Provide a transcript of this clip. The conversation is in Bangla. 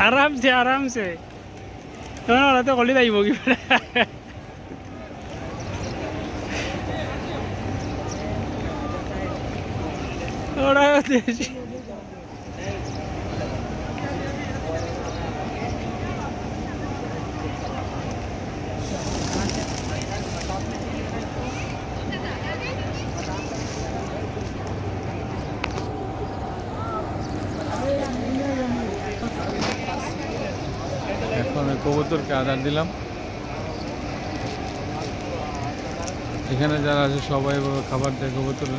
আরামসে আরামসে তোমার ওরা তো কলি যাইব কি ওরা এখন কবুতরকে আদার দিলাম। এখানে যারা আছে সবাই খাবার দেয় কবুতরে।